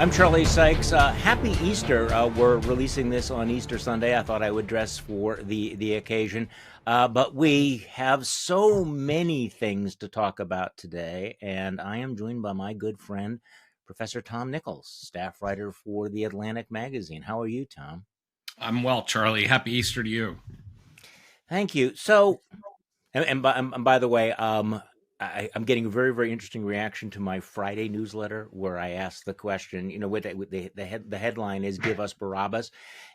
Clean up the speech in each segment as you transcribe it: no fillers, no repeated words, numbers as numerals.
I'm Charlie Sykes. Happy Easter. We're releasing this on Easter Sunday. I thought I would dress for the occasion. But we have so many things to talk about today, and I am joined by my good friend, Professor Tom Nichols, staff writer for The Atlantic magazine. How are you, Tom? I'm well, Charlie. Happy Easter to you. Thank you. So, and by the way, I'm getting a very, very interesting reaction to my Friday newsletter where I asked the question, the headline is "Give Us Barabbas,"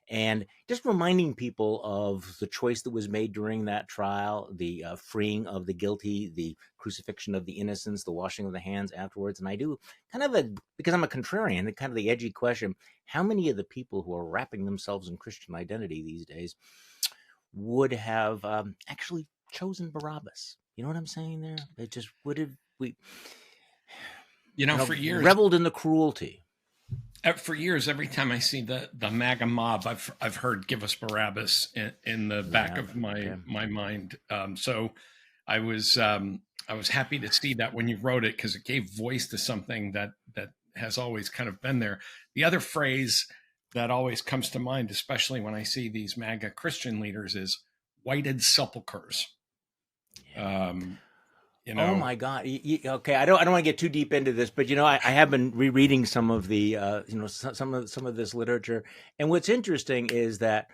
and just reminding people of the choice that was made during that trial, the freeing of the guilty, the crucifixion of the innocents, the washing of the hands afterwards. And I do kind of because I'm a contrarian, kind of the edgy question: how many of the people who are wrapping themselves in Christian identity these days would have actually chosen Barabbas? You know what I'm saying there? It just would have For years, reveled in the cruelty. For years, every time I see the MAGA mob, I've heard "Give Us Barabbas" in the back of my mind. So I was happy to see that when you wrote it, because it gave voice to something that has always kind of been there. The other phrase that always comes to mind, especially when I see these MAGA Christian leaders, is "whited sepulchers." Oh my God! Okay, I don't want to get too deep into this, but I have been rereading some of the some of this literature, and what's interesting is that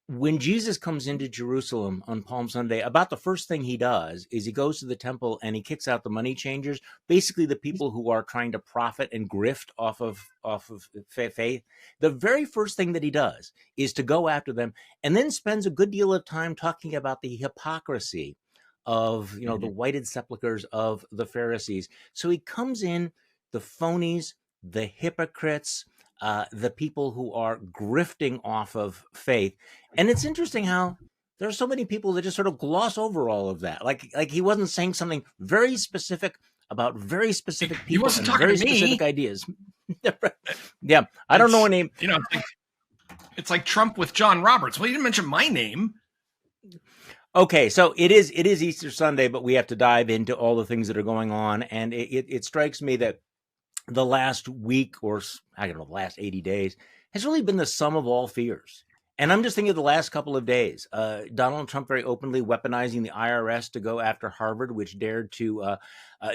when Jesus comes into Jerusalem on Palm Sunday, about the first thing he does is he goes to the temple and he kicks out the money changers, basically the people who are trying to profit and grift off of faith. The very first thing that he does is to go after them, and then spends a good deal of time talking about the hypocrisy of the whited sepulchres of the Pharisees. So he comes in, the phonies, the hypocrites, the people who are grifting off of faith. And it's interesting how there are so many people that just sort of gloss over all of that. Like he wasn't saying something very specific about very specific people and very specific ideas. Yeah, I don't know any. It's like Trump with John Roberts. Well, you didn't mention my name. Okay, so it is Easter Sunday, but we have to dive into all the things that are going on, and it strikes me that the last week, or I don't know, the last 80 days has really been the sum of all fears. And I'm just thinking of the last couple of days. Donald Trump very openly weaponizing the IRS to go after Harvard, which dared to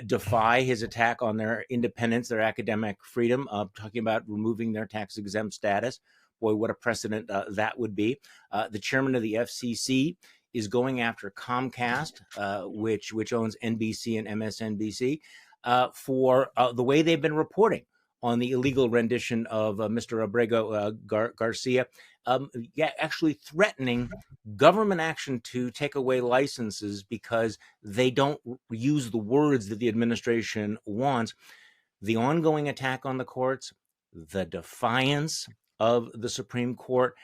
defy his attack on their independence, their academic freedom, talking about removing their tax exempt status. Boy, what a precedent that would be. The chairman of the FCC is going after Comcast, which owns NBC and MSNBC, for the way they've been reporting on the illegal rendition of Mr. Abrego Garcia, actually threatening government action to take away licenses because they don't use the words that the administration wants. The ongoing attack on the courts, the defiance of the Supreme Court,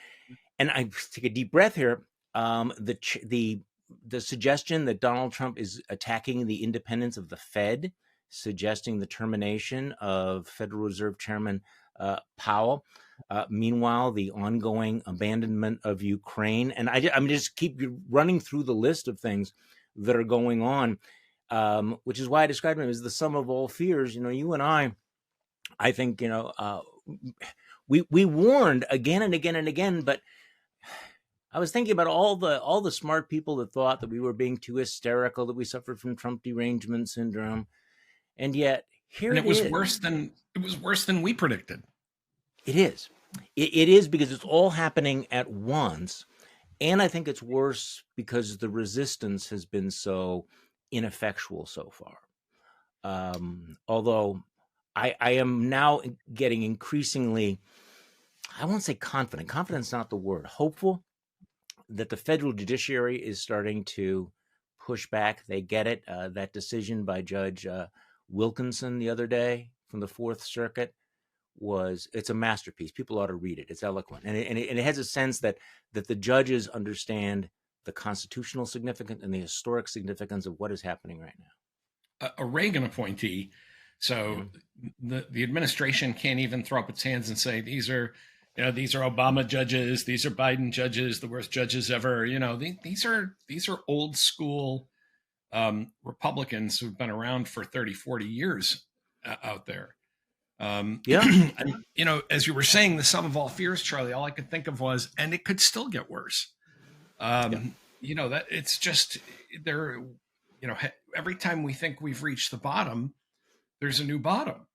and I take a deep breath here. The suggestion that Donald Trump is attacking the independence of the Fed, suggesting the termination of Federal Reserve Chairman Powell. Meanwhile, the ongoing abandonment of Ukraine, and I'm just keep running through the list of things that are going on, which is why I described him as the sum of all fears. You and I think we warned again and again and again, but I was thinking about all the smart people that thought that we were being too hysterical, that we suffered from Trump derangement syndrome, and yet it was worse than we predicted. It is. It is, because it's all happening at once, and I think it's worse because the resistance has been so ineffectual so far. Although I am now getting increasingly, I won't say confident. Confident's not the word. Hopeful that the federal judiciary is starting to push back. They get it. That decision by Judge Wilkinson the other day from the Fourth Circuit it's a masterpiece. People ought to read it. It's eloquent. And it has a sense that the judges understand the constitutional significance and the historic significance of what is happening right now. A Reagan appointee. So the administration can't even throw up its hands and say, these are Obama judges, these are Biden judges, the worst judges ever. These are old school Republicans who've been around for 30, 40 years out there. Yeah. And, as you were saying, the sum of all fears, Charlie, all I could think of was, and it could still get worse. Yeah. That it's just there. Every time we think we've reached the bottom, there's a new bottom.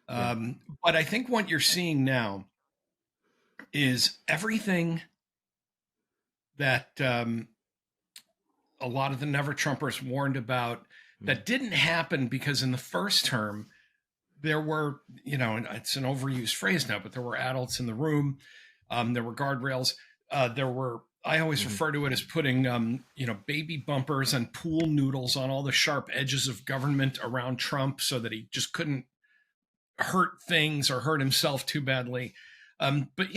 Yeah. But I think what you're seeing now is everything that a lot of the Never Trumpers warned about that didn't happen, because in the first term, there were, and it's an overused phrase now, but there were adults in the room. There were guardrails. I always refer to it as putting, baby bumpers and pool noodles on all the sharp edges of government around Trump so that he just couldn't hurt things or hurt himself too badly. But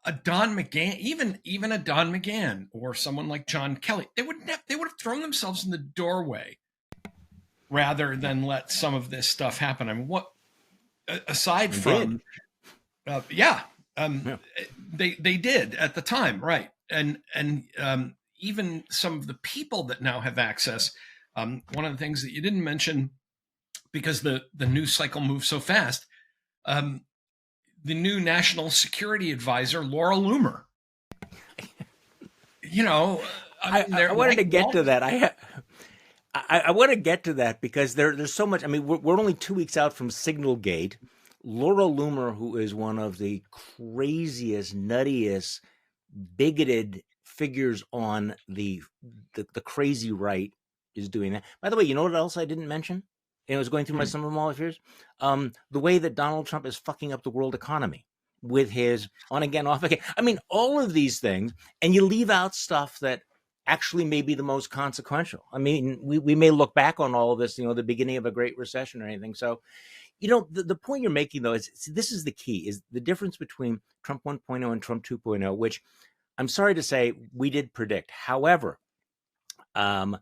a Don McGahn, even a Don McGahn or someone like John Kelly, they would have thrown themselves in the doorway rather than let some of this stuff happen. I mean, what aside from, they did at the time, right? And even some of the people that now have access. One of the things that you didn't mention, because the news cycle moves so fast, the new national security advisor, Laura Loomer. I wanted to get to that. I want to get to that because there's so much. I mean, we're only 2 weeks out from Signalgate. Laura Loomer, who is one of the craziest, nuttiest, bigoted figures on the crazy right, is doing that. By the way, you know what else I didn't mention? And it was going through my sum of all fears. The way that Donald Trump is fucking up the world economy with his on again, off again. I mean, all of these things, and you leave out stuff that actually may be the most consequential. I mean, we may look back on all of this, the beginning of a great recession or anything. So, the point you're making, though, is this is the key, is the difference between Trump 1.0 and Trump 2.0, which I'm sorry to say we did predict. However, and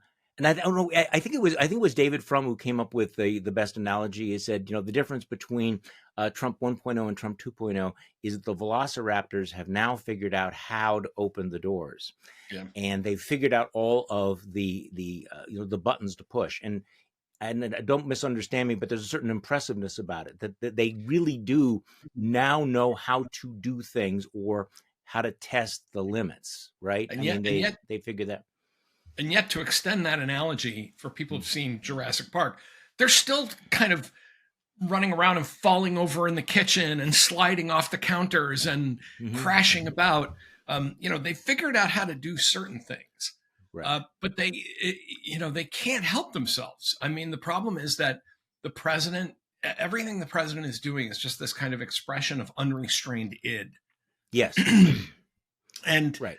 I don't know. I think it was David Frum who came up with the best analogy. He said, the difference between Trump 1.0 and Trump 2.0 is that the Velociraptors have now figured out how to open the doors, and they've figured out all of the buttons to push. And don't misunderstand me, but there's a certain impressiveness about it that they really do now know how to do things or how to test the limits, right? They figured that. And yet, to extend that analogy for people who've seen Jurassic Park, they're still kind of running around and falling over in the kitchen and sliding off the counters and crashing about. They figured out how to do certain things, right. But they can't help themselves. I mean, the problem is that everything the president is doing is just this kind of expression of unrestrained id. Yes. And right.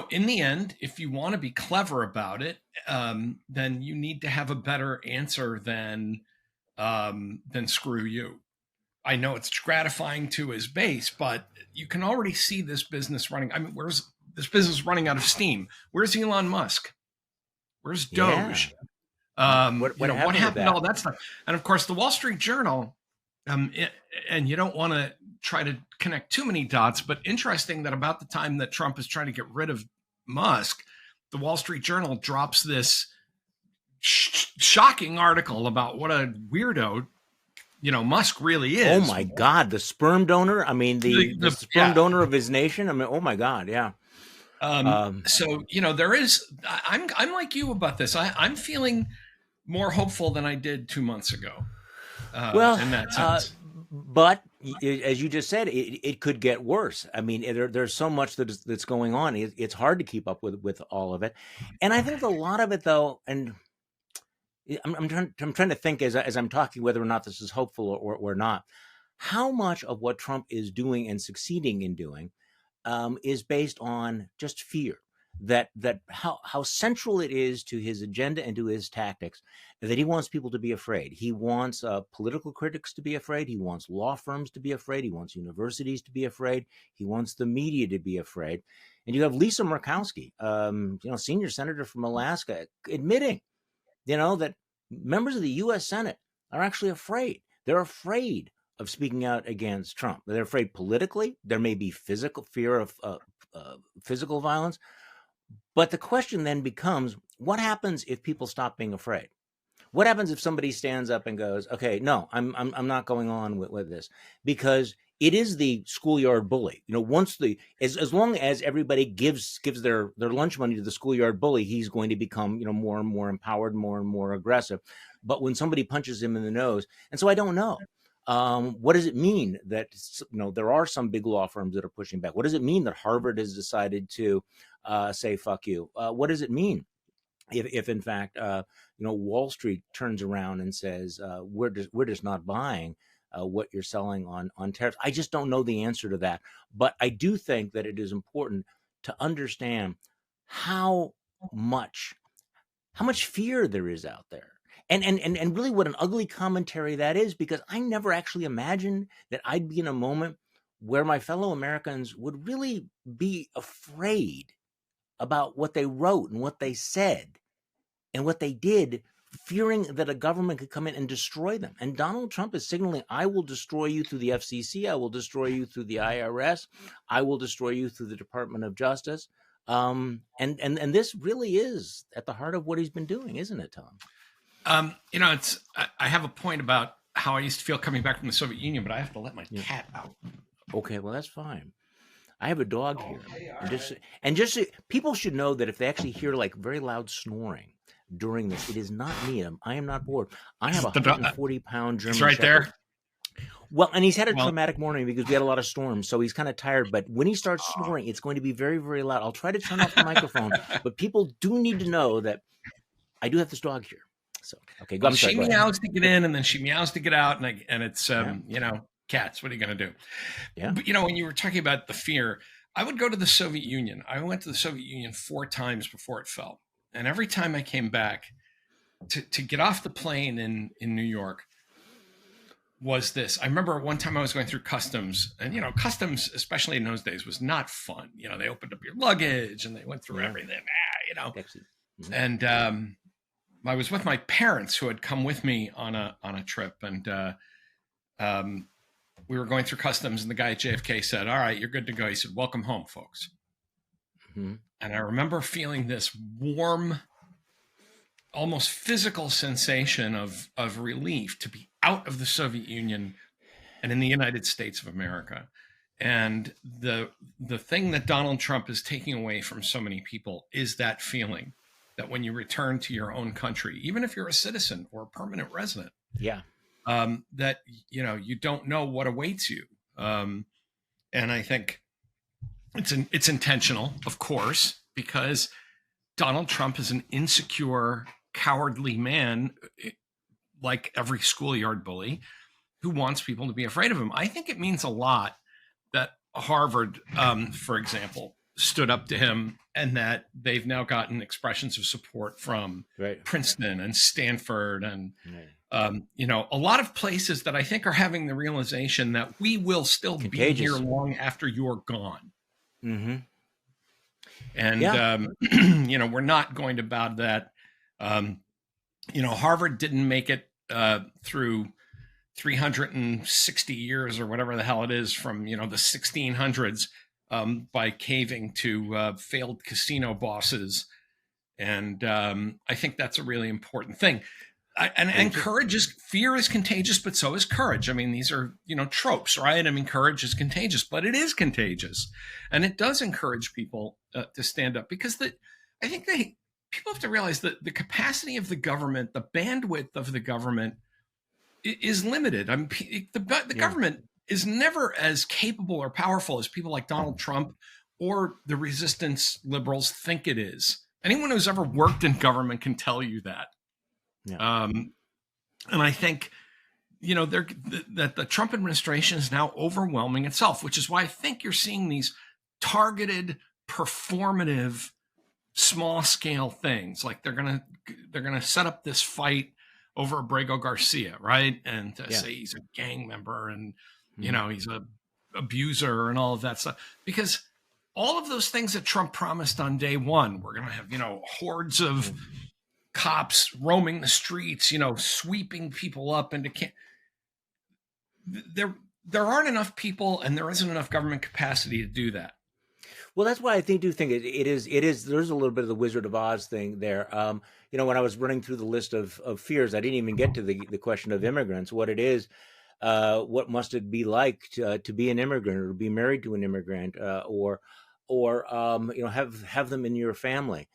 In the end, if you want to be clever about it, then you need to have a better answer than screw you. I know it's gratifying to his base, but you can already see this business running. I mean, where's this business running out of steam? Where's Elon Musk? Where's Doge? What happened to all that stuff? And of course, the Wall Street Journal. And you don't want to try to connect too many dots, but interesting that about the time that Trump is trying to get rid of Musk, the Wall Street Journal drops this shocking article about what a weirdo, Musk really is. Oh my God, the sperm donor. I mean, the sperm donor of his nation. I mean, oh my God, yeah. So there is. I'm like you about this. I'm feeling more hopeful than I did 2 months ago. In that sense. But as you just said, it could get worse. I mean, there's so much that's going on. It's hard to keep up with all of it. And I think a lot of it, though, and I'm trying to think as I'm talking whether or not this is hopeful or not, how much of what Trump is doing and succeeding in doing is based on just fear. That how central it is to his agenda and to his tactics that he wants people to be afraid. He wants political critics to be afraid. He wants law firms to be afraid. He wants universities to be afraid. He wants the media to be afraid. And you have Lisa Murkowski, senior senator from Alaska, admitting, that members of the U.S. Senate are actually afraid. They're afraid of speaking out against Trump. They're afraid politically. There may be fear of physical violence. But the question then becomes, what happens if people stop being afraid? What happens if somebody stands up and goes, "Okay, no, I'm not going on with this," because it is the schoolyard bully. Once as long as everybody gives their lunch money to the schoolyard bully, he's going to become more and more empowered, more and more aggressive. But when somebody punches him in the nose, and so I don't know. What does it mean that there are some big law firms that are pushing back? What does it mean that Harvard has decided to say "fuck you"? What does it mean if in fact Wall Street turns around and says we're just not buying what you're selling on tariffs? I just don't know the answer to that, but I do think that it is important to understand how much fear there is out there. And really what an ugly commentary that is, because I never actually imagined that I'd be in a moment where my fellow Americans would really be afraid about what they wrote and what they said and what they did, fearing that a government could come in and destroy them. And Donald Trump is signaling, I will destroy you through the FCC. I will destroy you through the IRS. I will destroy you through the Department of Justice. And this really is at the heart of what he's been doing, isn't it, Tom? I have a point about how I used to feel coming back from the Soviet Union, but I have to let my cat out. Okay, well, that's fine. I have a dog here. And just people should know that if they actually hear like very loud snoring during this, it is not me. I am not bored. I have a 140-pound German Shepherd. There. Well, and he's had a traumatic morning because we had a lot of storms, so he's kind of tired. But when he starts snoring, it's going to be very, very loud. I'll try to turn off the microphone, but people do need to know that I do have this dog here. So, okay, go. She meows to get in, and then she meows to get out, and it's cats. What are you going to do? Yeah. But when you were talking about the fear, I would go to the Soviet Union. I went to the Soviet Union 4 times before it fell, and every time I came back to get off the plane in New York was this. I remember one time I was going through customs, and customs, especially in those days, was not fun. They opened up your luggage and they went through everything. Mm-hmm. And I was with my parents who had come with me on a trip, and we were going through customs, and the guy at JFK said, "All right, you're good to go." He said, "Welcome home, folks." Mm-hmm. And I remember feeling this warm, almost physical sensation of relief to be out of the Soviet Union and in the United States of America. And the thing that Donald Trump is taking away from so many people is that feeling that when you return to your own country, even if you're a citizen or a permanent resident, that you don't know what awaits you. And I think it's intentional, of course, because Donald Trump is an insecure, cowardly man, like every schoolyard bully, who wants people to be afraid of him. I think it means a lot that Harvard, for example, stood up to him, and that they've now gotten expressions of support from Princeton and Stanford and a lot of places that I think are having the realization that we will still be here long after you're gone. Mm-hmm. And we're not going to bow to that. Harvard didn't make it through 360 years or whatever the hell it is from the 1600s by caving to failed casino bosses, and I think that's a really important thing. And fear is contagious, but so is courage. I mean, these are tropes, right? I mean, courage is contagious, but it is contagious, and it does encourage people to stand up, because I think people have to realize that the capacity of the government, the bandwidth of the government, is limited. I mean, the government is never as capable or powerful as people like Donald Trump or the resistance liberals think it is. Anyone who's ever worked in government can tell you that. Yeah. And I think, that the Trump administration is now overwhelming itself, which is why I think you're seeing these targeted, performative, small-scale things. Like they're gonna set up this fight over Abrego Garcia, right? And say he's a gang member and he's a abuser and all of that stuff, because all of those things that Trump promised on day one, we're gonna have hordes of cops roaming the streets, sweeping people up into there aren't enough people, and there isn't enough government capacity to do that. Well, that's why I do think it is. There's a little bit of the Wizard of Oz thing there. When I was running through the list of fears, I didn't even get to the question of immigrants. What it is, what must it be like to be an immigrant or to be married to an immigrant, or have them in your family.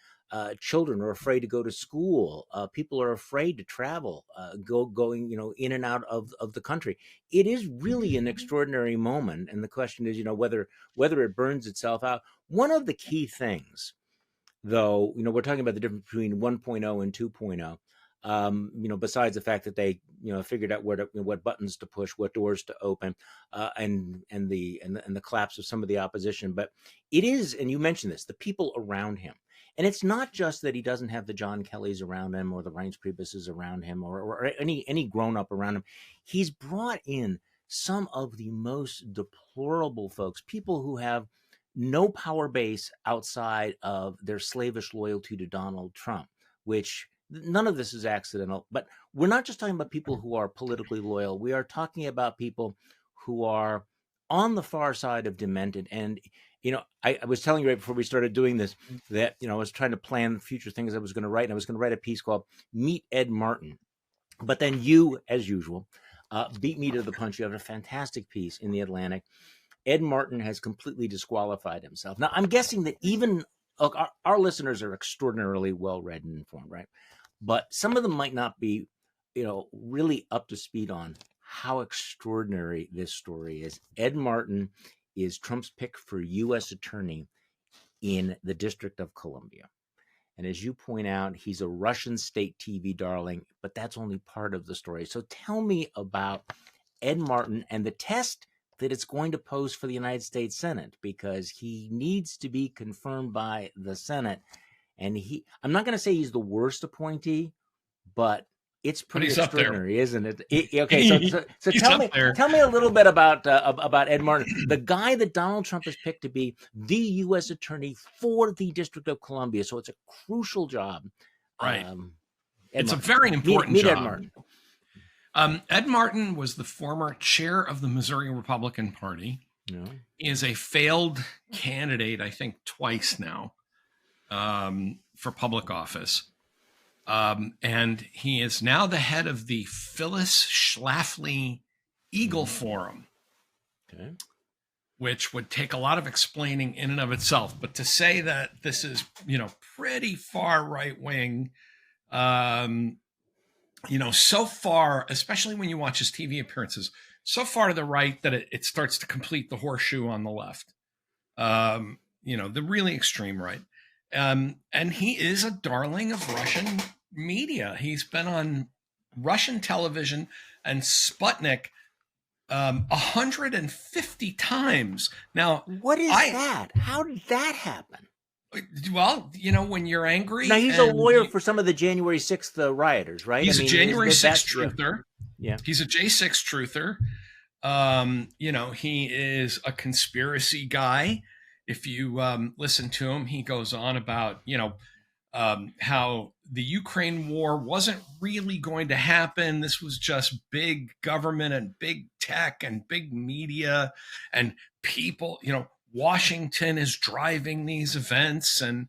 Children are afraid to go to school. People are afraid to travel, going in and out of the country. It is really an extraordinary moment, and the question is, whether it burns itself out. One of the key things, though, we're talking about the difference between 1.0 and 2.0. Besides the fact that they, figured out what buttons to push, what doors to open, and the collapse of some of the opposition. But it is, and you mentioned this, the people around him. And it's not just that he doesn't have the John Kellys around him or the Reince Priebus's around him or any grown up around him. He's brought in some of the most deplorable folks, people who have no power base outside of their slavish loyalty to Donald Trump, which none of this is accidental. But we're not just talking about people who are politically loyal. We are talking about people who are on the far side of demented. And I was telling you right before we started doing this that, I was trying to plan future things I was going to write. And I was going to write a piece called Meet Ed Martin. But then you, as usual, beat me to the punch. You have a fantastic piece in The Atlantic. Ed Martin has completely disqualified himself. Now, I'm guessing that even our listeners are extraordinarily well-read and informed, right? But some of them might not be, really up to speed on how extraordinary this story is. Ed Martin is Trump's pick for U.S. attorney in the District of Columbia. And as you point out, he's a Russian state TV darling, but that's only part of the story. So tell me about Ed Martin and the test that it's going to pose for the United States Senate, because he needs to be confirmed by the Senate. And I'm not going to say he's the worst appointee, but it's pretty extraordinary, isn't it? Okay, so tell me a little bit about Ed Martin, the guy that Donald Trump has picked to be the U.S. attorney for the District of Columbia. So it's a crucial job, right? It's a very important job. Ed Martin. Ed Martin was the former chair of the Missouri Republican Party. Yeah. He is a failed candidate, I think, twice now for public office. And he is now the head of the Phyllis Schlafly Eagle Forum, which would take a lot of explaining in and of itself. But to say that this is, pretty far right wing, so far, especially when you watch his TV appearances, so far to the right that it starts to complete the horseshoe on the left, the really extreme right. And he is a darling of Russian media. He's been on Russian television and Sputnik 150 times. Now, what is that? How did that happen? Well, when you're angry. Now, he's a lawyer for some of the January 6th rioters, right? He's a January 6th truther. Yeah. He's a J6 truther. He is a conspiracy guy. If you listen to him, he goes on about, how the Ukraine war wasn't really going to happen. This was just big government and big tech and big media and people, Washington is driving these events. And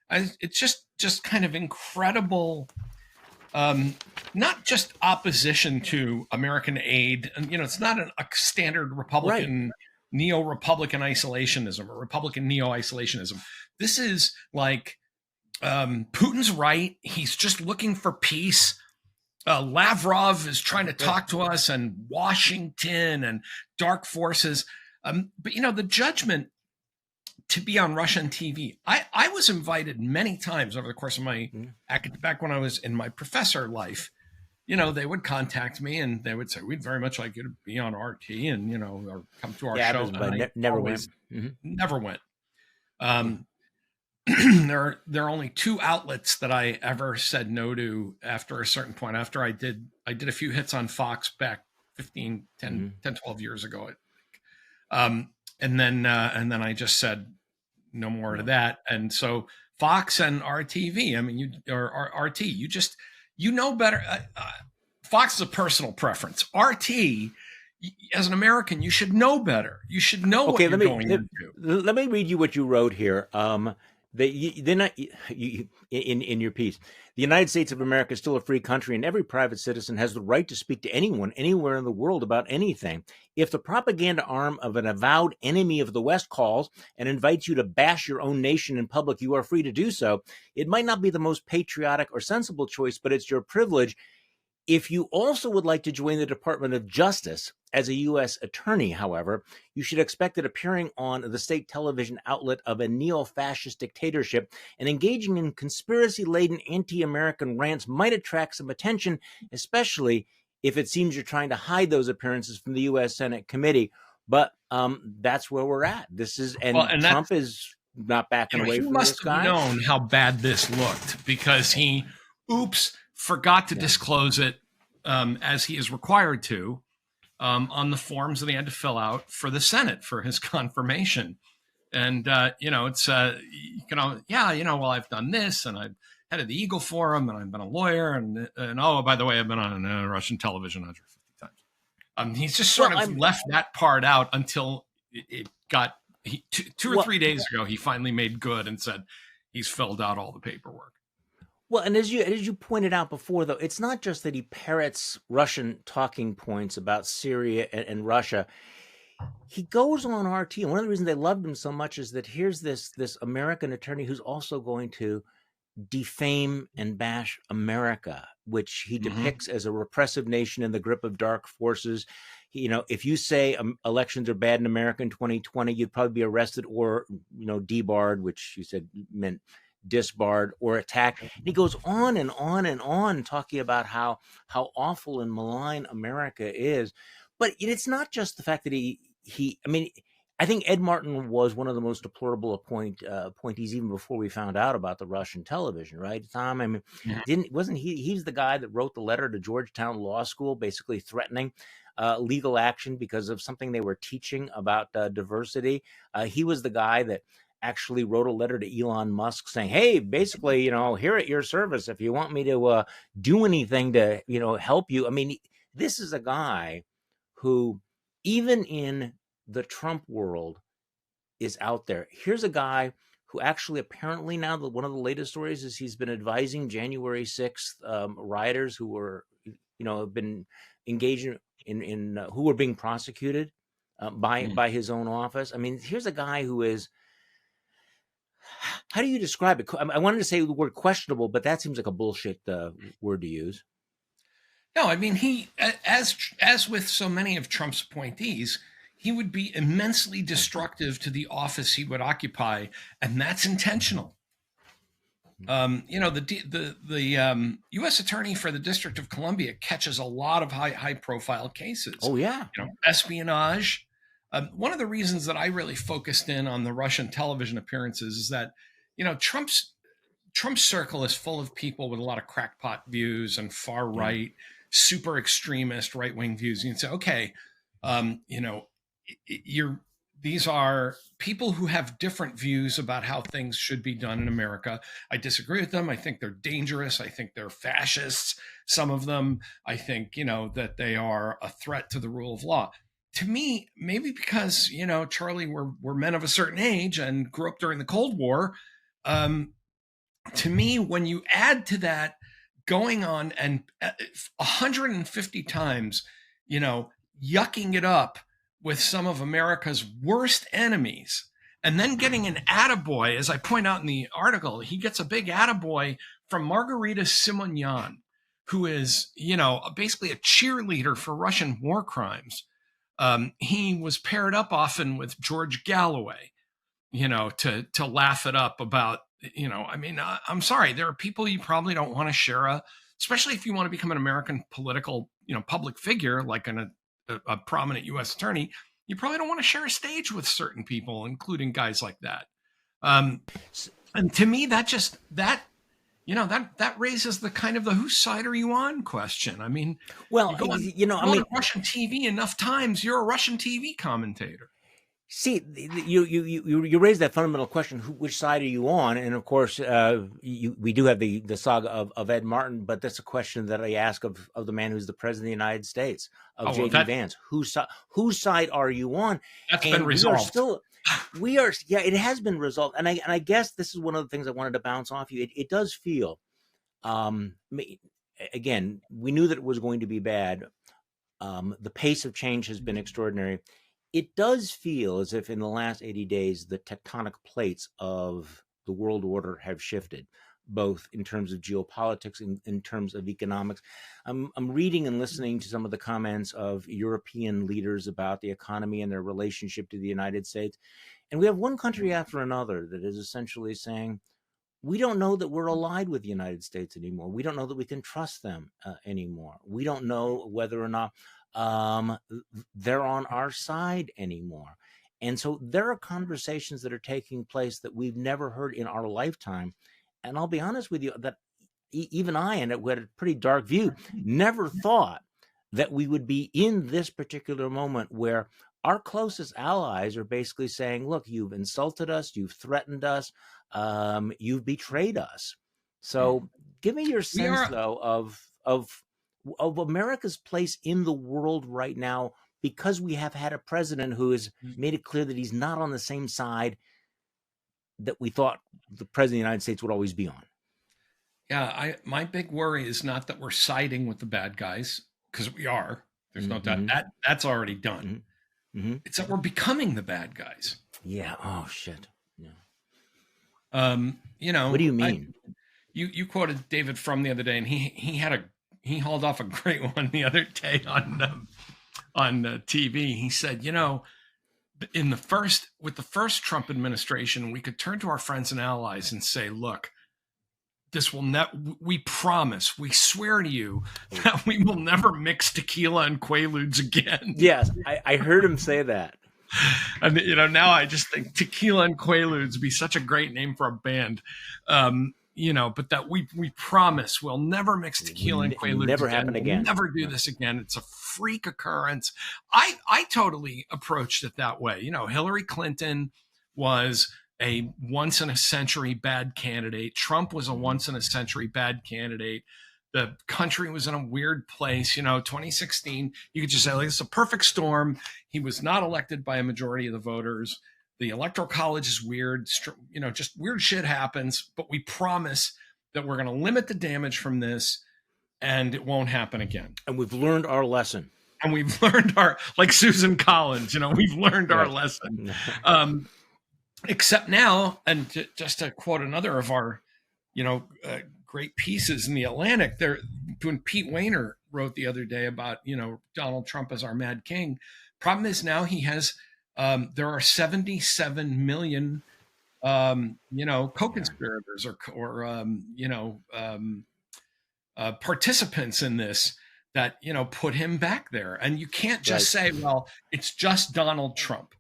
it's just kind of incredible. Not just opposition to American aid. And, it's not a standard Republican, right, neo-Republican isolationism or Republican neo-isolationism. This is like Putin's right. He's just looking for peace. Lavrov is trying to talk to us, and Washington and dark forces. But, the judgment to be on Russian TV, I was invited many times over the course of my, back when I was in my professor life, they would contact me and they would say, we'd very much like you to be on RT and, or come to our show. But never went. Never went. There are only two outlets that I ever said no to after a certain point. After I did a few hits on Fox back 10, 12 years ago. And then I just said no more to that. And so Fox and RTV, or RT, you know better. Fox is a personal preference. RT, as an American, you should know better. You should know what Okay, you're going into. let me read you what you wrote here. They're not in your piece. The United States of America is still a free country, and every private citizen has the right to speak to anyone, anywhere in the world about anything. If the propaganda arm of an avowed enemy of the West calls and invites you to bash your own nation in public, you are free to do so. It might not be the most patriotic or sensible choice, but it's your privilege. If you also would like to join the Department of Justice as a U.S. attorney, however, you should expect that appearing on the state television outlet of a neo-fascist dictatorship and engaging in conspiracy-laden anti-American rants might attract some attention, especially if it seems you're trying to hide those appearances from the U.S. Senate committee. But that's where we're at. This is, and Trump is not backing away from this guy. He must have known how bad this looked because he, forgot to disclose it as he is required to on the forms that he had to fill out for the Senate for his confirmation. And, it's, well, I've done this and I've headed the Eagle Forum and I've been a lawyer. And oh, by the way, I've been on Russian television 150 times. He's just sort of left that part out until it got, two or 3 days ago, he finally made good and said he's filled out all the paperwork. Well, and as you pointed out before, though, it's not just that he parrots Russian talking points about Syria and Russia. He goes on RT, and one of the reasons they loved him so much is that here's this American attorney who's also going to defame and bash America, which he depicts as a repressive nation in the grip of dark forces. If you say elections are bad in America in 2020, you'd probably be arrested or, debarred, which you said meant disbarred or attacked. And he goes on and on and on talking about how awful and malign America is. But it's not just the fact that I think Ed Martin was one of the most deplorable appointees even before we found out about the Russian television, right, Tom? I mean, he's the guy that wrote the letter to Georgetown Law School basically threatening legal action because of something they were teaching about diversity. He was the guy that actually wrote a letter to Elon Musk saying, hey, basically, here at your service, if you want me to do anything to, help you. I mean, this is a guy who, even in the Trump world, is out there. Here's a guy who actually apparently now, one of the latest stories is he's been advising January 6th rioters who were, have been engaged in who were being prosecuted by his own office. I mean, here's a guy who is, how do you describe it? I wanted to say the word questionable, but that seems like a bullshit word to use. No, I mean, he, as with so many of Trump's appointees, he would be immensely destructive to the office he would occupy, and that's intentional. The U.S. Attorney for the District of Columbia catches a lot of high-profile cases. Oh yeah, espionage. One of the reasons that I really focused in on the Russian television appearances is that, Trump's circle is full of people with a lot of crackpot views and far right, super extremist right-wing views. You can say, okay, these are people who have different views about how things should be done in America. I disagree with them. I think they're dangerous. I think they're fascists. Some of them, I think, that they are a threat to the rule of law. To me, maybe because, Charlie, we're men of a certain age and grew up during the Cold War. To me, when you add to that going on and 150 times, yucking it up with some of America's worst enemies, and then getting an attaboy, as I point out in the article, he gets a big attaboy from Margarita Simonyan, who is, basically a cheerleader for Russian war crimes. He was paired up often with George Galloway, to laugh it up about, I'm sorry, there are people you probably don't want to share especially if you want to become an American political, public figure, like a prominent U.S. attorney, you probably don't want to share a stage with certain people, including guys like that. And to me, that raises the kind of the whose side are you on question. I mean, well, on Russian TV enough times, you're a Russian TV commentator. See, you raised that fundamental question: which side are you on? And of course, we do have the saga of Ed Martin, but that's a question that I ask of the man who's the president of the United States, of Oh, well, J.D. Vance. Whose side are you on? that's been And resolved. yeah, it has been resolved. And I guess this is one of the things I wanted to bounce off you. It does feel, again, we knew that it was going to be bad. The pace of change has been extraordinary. It does feel as if in the last 80 days, the tectonic plates of the world order have shifted, both in terms of geopolitics and in terms of economics. I'm reading and listening to some of the comments of European leaders about the economy and their relationship to the United States. And we have one country after another that is essentially saying, we don't know that we're allied with the United States anymore. We don't know that we can trust them anymore. We don't know whether or not they're on our side anymore. And so there are conversations that are taking place that we've never heard in our lifetime. And I'll be honest with you that even I, and it had a pretty dark view, never thought that we would be in this particular moment where our closest allies are basically saying, look, you've insulted us, you've threatened us, you've betrayed us. So give me your sense, though, of America's place in the world right now, because we have had a president who has made it clear that he's not on the same side that we thought the president of the United States would always be on. Yeah, my big worry is not that we're siding with the bad guys, because we are. There's no doubt that's already done. It's that we're becoming the bad guys. Yeah. Oh shit. Yeah. What do you mean? You quoted David Frum the other day, and he hauled off a great one the other day on TV. He said, with the first Trump administration, we could turn to our friends and allies and say, look, this will we promise, we swear to you that we will never mix tequila and Quaaludes again. Yes, I heard him say that. And now I just think tequila and Quaaludes be such a great name for a band. But that we promise we'll never mix tequila and Quaaludes. Never happen again. We'll never do this again. It's a freak occurrence. I totally approached it that way. Hillary Clinton was a once in a century bad candidate. Trump was a once in a century bad candidate. The country was in a weird place. 2016, you could just say, it's a perfect storm. He was not elected by a majority of the voters. The electoral college is weird. Just weird shit happens, but we promise that we're going to limit the damage from this and it won't happen again. And we've learned our lesson. And we've learned like Susan Collins, we've learned our lesson. Except now, and just to quote another of our, great pieces in the Atlantic, when Pete Wehner wrote the other day about, Donald Trump as our mad king. Problem is now he has, there are 77 million, co-conspirators or participants in this that, put him back there. And you can't just say, well, it's just Donald Trump.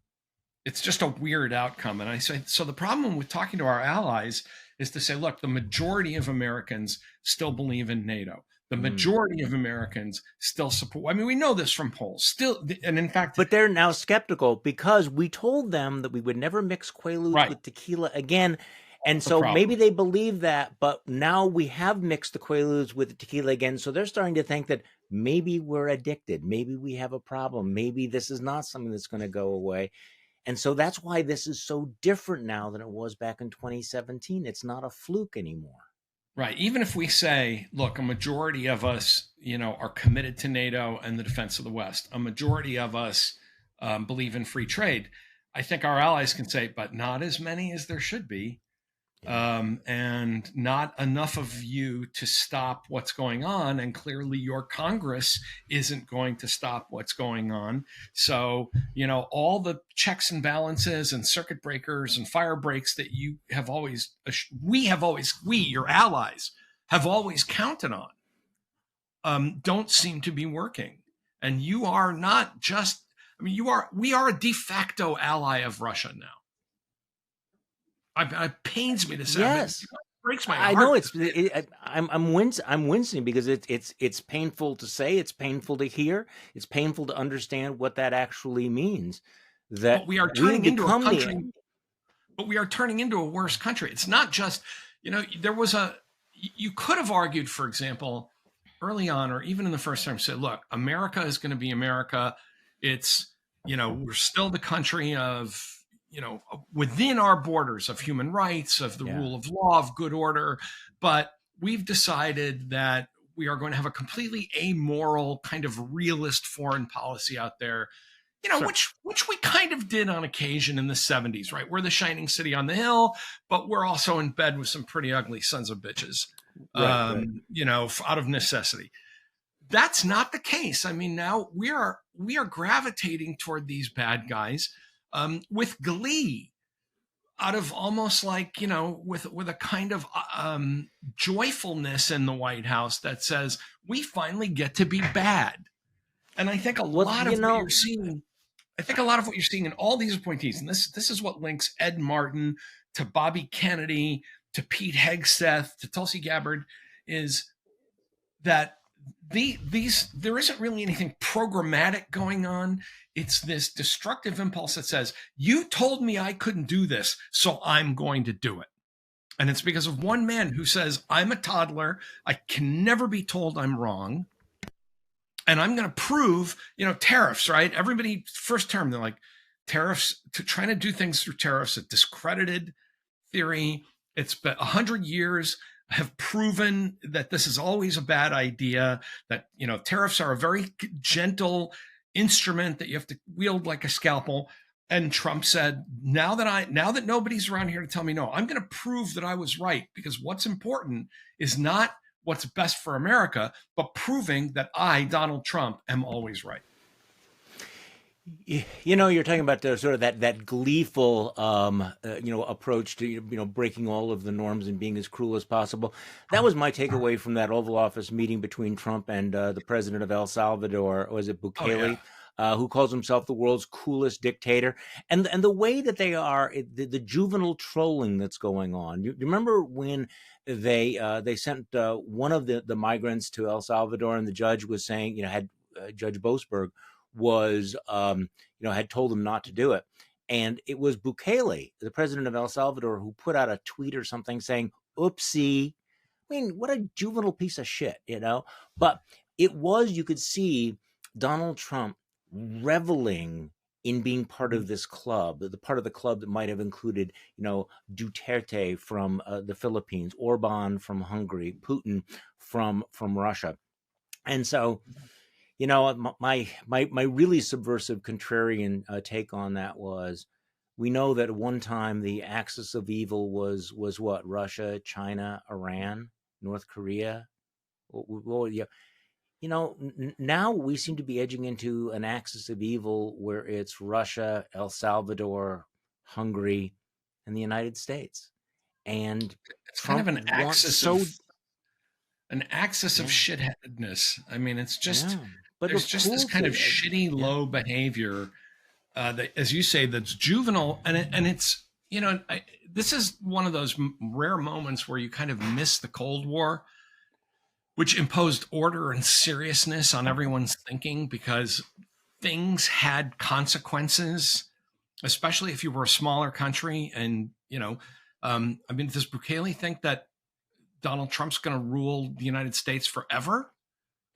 It's just a weird outcome. And I say, so the problem with talking to our allies is to say, look, the majority of Americans still believe in NATO. The majority of Americans still support. I mean, we know this from polls still. And in fact, but they're now skeptical because we told them that we would never mix Quaaludes with tequila again. And so maybe they believe that, but now we have mixed the Quaaludes with the tequila again. So they're starting to think that maybe we're addicted. Maybe we have a problem. Maybe this is not something that's going to go away. And so that's why this is so different now than it was back in 2017. It's not a fluke anymore. Right. Even if we say, look, a majority of us, are committed to NATO and the defense of the West. A majority of us believe in free trade. I think our allies can say, but not as many as there should be. And not enough of you to stop what's going on. And clearly your Congress isn't going to stop what's going on. So, all the checks and balances and circuit breakers and fire breaks that you have always, your allies have always counted on, don't seem to be working. And you are not just, we are a de facto ally of Russia now. It pains me to say. Yes, it breaks my heart. I know I'm wincing because it's painful to say, it's painful to hear, it's painful to understand what that actually means. that but we are we turning into a become the country. But we are turning into a worse country. It's not just, there was you could have argued, for example, early on, or even in the first term, said, look, America is going to be America. It's, we're still the country of, within our borders of human rights, of the rule of law, of good order. But we've decided that we are going to have a completely amoral kind of realist foreign policy out there, sure. which we kind of did on occasion in the 70s, right? We're the shining city on the hill, but we're also in bed with some pretty ugly sons of bitches, right. Out of necessity. That's not the case. I mean, now we are gravitating toward these bad guys with glee, out of almost like, with a kind of joyfulness in the White House that says we finally get to be bad. And I think a lot of what you're seeing. I think a lot of what you're seeing in all these appointees, and this is what links Ed Martin to Bobby Kennedy, to Pete Hegseth, to Tulsi Gabbard, is that there isn't really anything programmatic going on. It's this destructive impulse that says, you told me I couldn't do this, so I'm going to do it. And it's because of one man who says, I'm a toddler. I can never be told I'm wrong. And I'm going to prove, tariffs, right? Everybody, first term, they're like, tariffs, trying to do things through tariffs, a discredited theory. It's been 100 years have proven that this is always a bad idea, that, tariffs are a very gentle instrument that you have to wield like a scalpel. And Trump said, now that nobody's around here to tell me no, I'm going to prove that I was right, because what's important is not what's best for America, but proving that I, Donald Trump, am always right. You're talking about the sort of that gleeful, approach to, breaking all of the norms and being as cruel as possible. That was my takeaway from that Oval Office meeting between Trump and the president of El Salvador. Was it Bukele? Who calls himself the world's coolest dictator, and the way that they are, the juvenile trolling that's going on. You remember when they sent one of the migrants to El Salvador, and the judge was saying, had Judge Boasberg was, had told him not to do it, and it was Bukele, the president of El Salvador, who put out a tweet or something saying, "Oopsie." I mean, what a juvenile piece of shit, But it was, you could see Donald Trump reveling in being part of this club, the part of the club that might have included, Duterte from the Philippines, Orban from Hungary, Putin from Russia. And so, my really subversive contrarian take on that was, we know that at one time the axis of evil was what? Russia, China, Iran, North Korea. Now we seem to be edging into an axis of evil where it's Russia, El Salvador, Hungary, and the United States. And it's kind of an axis of shitheadedness. I mean, it's just, but there's just this kind of shitty, low behavior that, as you say, that's juvenile. And it's, this is one of those rare moments where you kind of miss the Cold War, which imposed order and seriousness on everyone's thinking, because things had consequences, especially if you were a smaller country. And, does Bukele think that Donald Trump's going to rule the United States forever?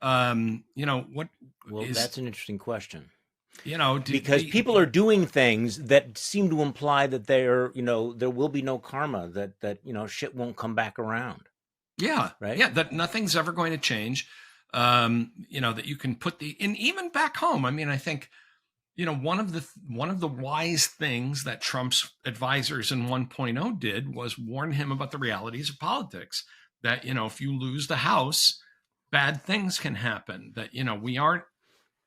Well, that's an interesting question. Because people are doing things that seem to imply that there will be no karma, that shit won't come back around. Yeah. Right. Yeah. That nothing's ever going to change. That you can put and even back home. I mean, I think, one of the wise things that Trump's advisors in 1.0 did was warn him about the realities of politics, that, if you lose the House, bad things can happen, that, we aren't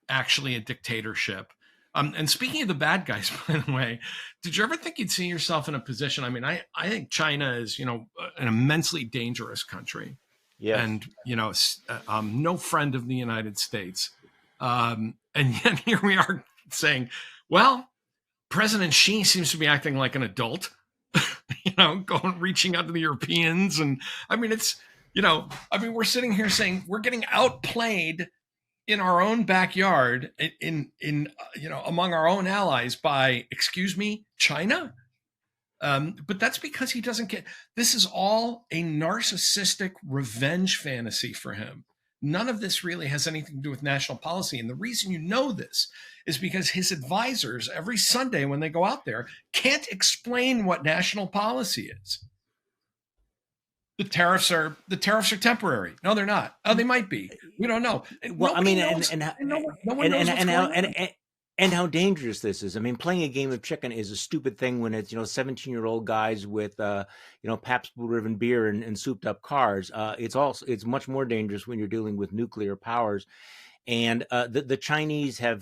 actually a dictatorship. And speaking of the bad guys, by the way, did you ever think you'd see yourself in a position? I mean, I think China is, an immensely dangerous country. Yeah. And, no friend of the United States. And yet here we are saying, well, President Xi seems to be acting like an adult, reaching out to the Europeans. And I mean, it's, we're sitting here saying we're getting outplayed in our own backyard, among our own allies by, excuse me, China. But that's because he doesn't get. This is all a narcissistic revenge fantasy for him. None of this really has anything to do with national policy. And the reason you know this is because his advisors, every Sunday when they go out there, can't explain what national policy is. The tariffs are temporary. No, they're not. Oh, they might be. We don't know. Well, I mean, and how dangerous this is. I mean, playing a game of chicken is a stupid thing when it's 17-year-old guys with Pabst Blue Ribbon beer and souped up cars. It's much more dangerous when you're dealing with nuclear powers, and the Chinese are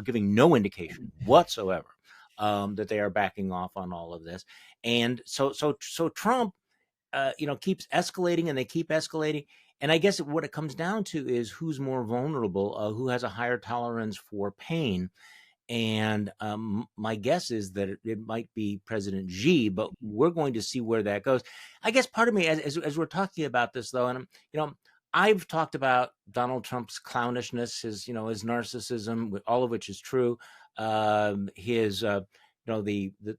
giving no indication whatsoever that they are backing off on all of this, and so Trump keeps escalating, and they keep escalating. And I guess what it comes down to is who's more vulnerable, who has a higher tolerance for pain. And my guess is that it might be President Xi, but we're going to see where that goes. I guess part of me, as we're talking about this, though, and I've talked about Donald Trump's clownishness, his narcissism, all of which is true. His the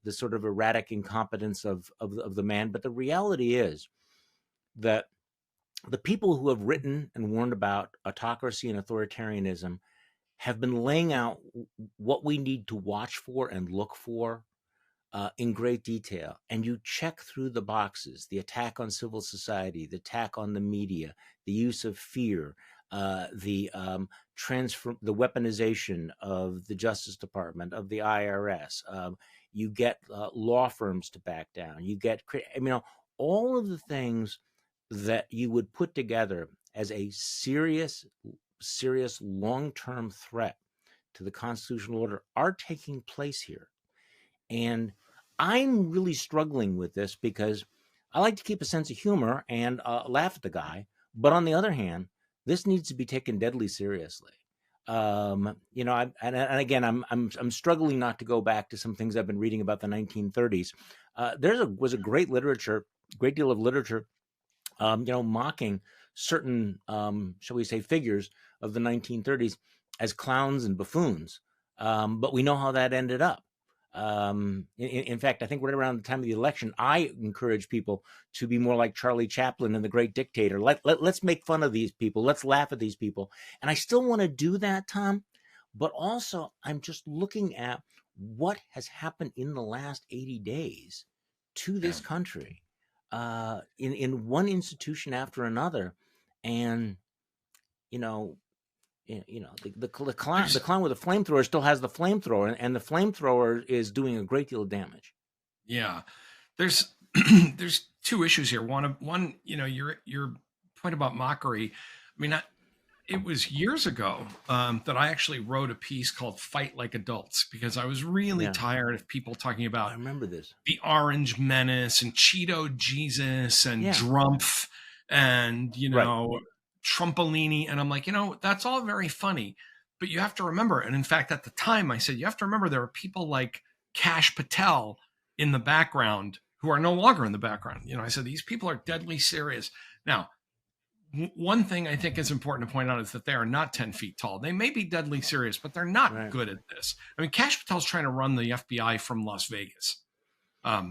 sort of erratic incompetence of the man. But the reality is that the people who have written and warned about autocracy and authoritarianism have been laying out what we need to watch for and look for in great detail. And you check through the boxes: the attack on civil society, the attack on the media, the use of fear, the weaponization of the Justice Department, of the IRS. You get law firms to back down. You get, all of the things that you would put together as a serious long-term threat to the constitutional order are taking place here. And I'm really struggling with this because I like to keep a sense of humor and laugh at the guy. But on the other hand, this needs to be taken deadly seriously. And again, I'm struggling not to go back to some things I've been reading about the 1930s. Was a great deal of literature mocking certain, shall we say, figures of the 1930s as clowns and buffoons. But we know how that ended up. In fact, I think right around the time of the election, I encourage people to be more like Charlie Chaplin and the Great Dictator. Let's make fun of these people. Let's laugh at these people. And I still want to do that, Tom. But also, I'm just looking at what has happened in the last 80 days to this country. In one institution after another, and the clown with the flamethrower still has the flamethrower, and the flamethrower is doing a great deal of damage. Yeah, there's there's two issues here. One, your point about mockery. I mean, it was years ago that I actually wrote a piece called "Fight Like Adults" because I was really tired of people talking about. I remember this. The Orange Menace and Cheeto Jesus and Drumpf and Trumpolini, and I'm like, that's all very funny, but you have to remember. And in fact, at the time, I said you have to remember there are people like Kash Patel in the background who are no longer in the background. I said these people are deadly serious. Now, one thing I think is important to point out is that they are not 10 feet tall. They may be deadly serious, but they're not good at this. I mean, Kash Patel's trying to run the FBI from Las Vegas. I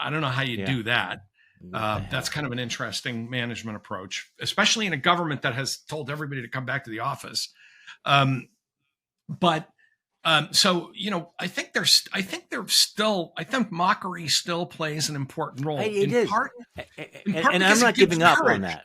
don't know how you do that. That's kind of an interesting management approach, especially in a government that has told everybody to come back to the office. I think mockery still plays an important role. And I'm not giving up on that.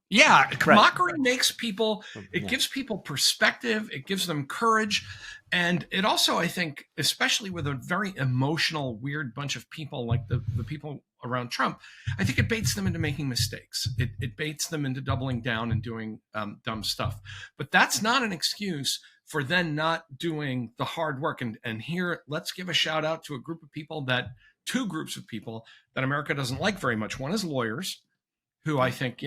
Yeah, mockery makes people, it gives people perspective, it gives them courage. And it also, I think, especially with a very emotional, weird bunch of people like the people around Trump, I think it baits them into making mistakes. It baits them into doubling down and doing dumb stuff. But that's not an excuse for then not doing the hard work. And here, let's give a shout out to two groups of people that America doesn't like very much. One is lawyers, who I think,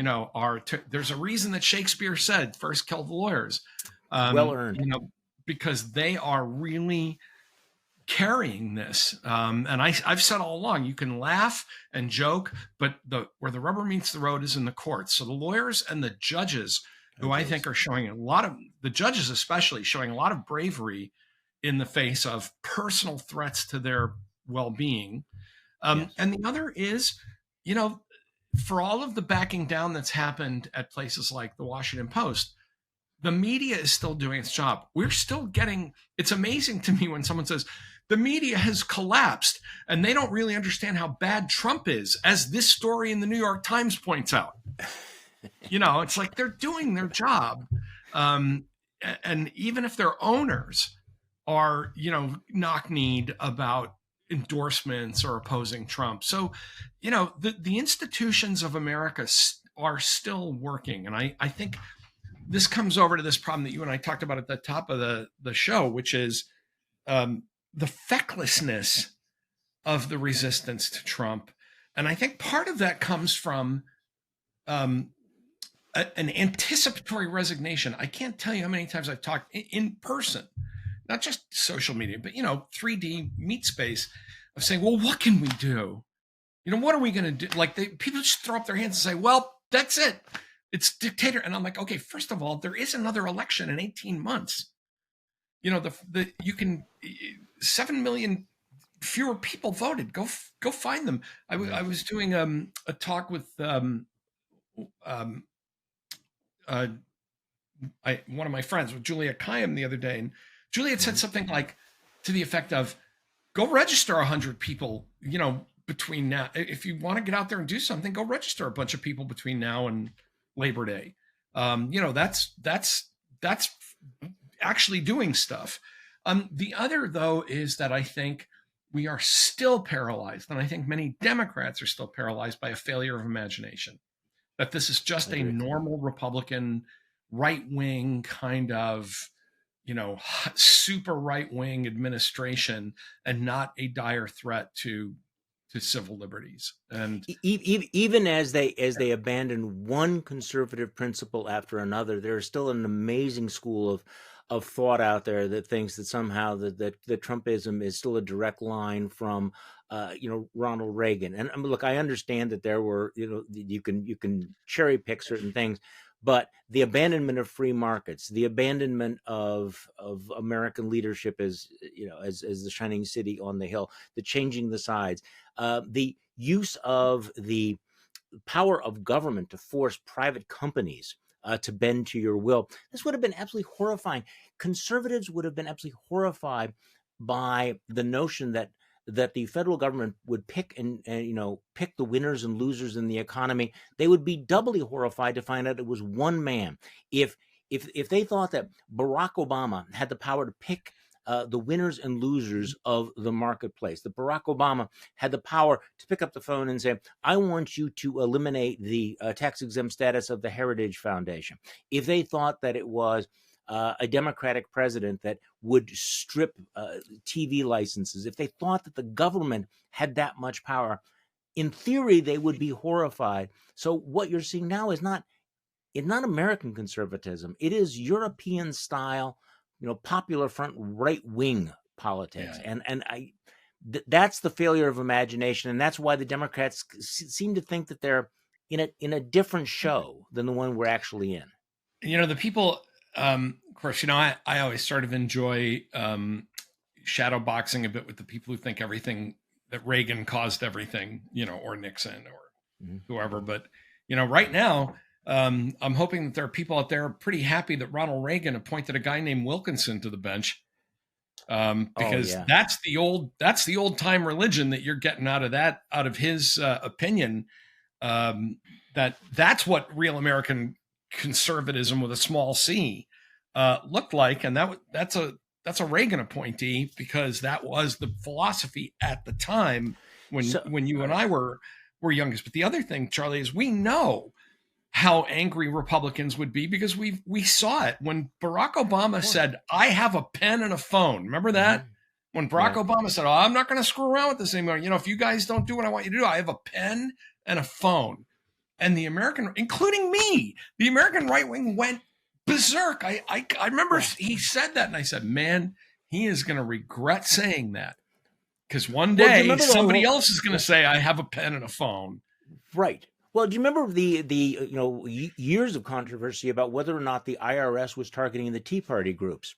there's a reason that Shakespeare said, first kill the lawyers. Well earned. Because they are really carrying this. And I've said all along, you can laugh and joke, but where the rubber meets the road is in the courts. So the lawyers and the judges who I think are showing the judges especially showing a lot of bravery in the face of personal threats to their well-being. Yes. And the other is, for all of the backing down that's happened at places like the Washington Post, the media is still doing its job. We're still getting, it's amazing to me when someone says, the media has collapsed and they don't really understand how bad Trump is, as this story in the New York Times points out. It's like they're doing their job. And even if their owners are, knock-kneed about endorsements or opposing Trump. So, the institutions of America are still working. And I think this comes over to this problem that you and I talked about at the top of the show, which is the fecklessness of the resistance to Trump. And I think part of that comes from an anticipatory resignation. I can't tell you how many times I've talked in person, not just social media, but 3D meet space, of saying, well, what can we do? What are we going to do? Like people just throw up their hands and say, well, that's it. It's dictator. And I'm like, okay, first of all, there is another election in 18 months. You can 7 million fewer people voted. Go find them. I was doing a talk with one of my friends, with Juliet Kayyem, the other day, and Juliet said something like to the effect of, go register 100 people, between now. If you want to get out there and do something, go register a bunch of people between now and Labor Day. That's actually doing stuff. The other, though, is that I think we are still paralyzed, and I think many Democrats are still paralyzed by a failure of imagination, that this is just a normal Republican right-wing kind of, super right-wing administration, and not a dire threat to civil liberties. And even as they abandon one conservative principle after another, there's still an amazing school of thought out there that thinks that somehow that Trumpism is still a direct line from Ronald Reagan. And look, I understand that there were, you can cherry pick certain things, but the abandonment of free markets, the abandonment of American leadership as the shining city on the hill, the changing the sides, the use of the power of government to force private companies to bend to your will. This would have been absolutely horrifying. Conservatives would have been absolutely horrified by the notion that the federal government would pick and pick the winners and losers in the economy. They would be doubly horrified to find out it was one man. If they thought that Barack Obama had the power to pick the winners and losers of the marketplace, that Barack Obama had the power to pick up the phone and say, I want you to eliminate the tax-exempt status of the Heritage Foundation. If they thought that it was a Democratic president that would strip TV licenses, if they thought that the government had that much power, in theory, they would be horrified. So what you're seeing now is not American conservatism. It is European style, popular front right wing politics. Yeah. And that's the failure of imagination. And that's why the Democrats seem to think that they're in a different show than the one we're actually in. The people, of course, I always sort of enjoy shadow boxing a bit with the people who think everything that Reagan caused everything, or Nixon or whoever. But, right now, I'm hoping that there are people out there pretty happy that Ronald Reagan appointed a guy named Wilkinson to the bench, because that's the old time religion that you're getting out of his opinion. That's what real American conservatism with a small c looked like, and that's a Reagan appointee, because that was the philosophy at the time when you and I were youngest. But the other thing, Charlie, is we know how angry Republicans would be, because we saw it when Barack Obama said, I have a pen and a phone. Remember that? Mm-hmm. When Barack Obama said, I'm not going to screw around with this anymore. If you guys don't do what I want you to do, I have a pen and a phone. And the American, including me, the American right wing went berserk. I remember he said that, and I said, man, he is going to regret saying that, because one day somebody else is going to say, I have a pen and a phone. Right. Well, do you remember the years of controversy about whether or not the IRS was targeting the Tea Party groups?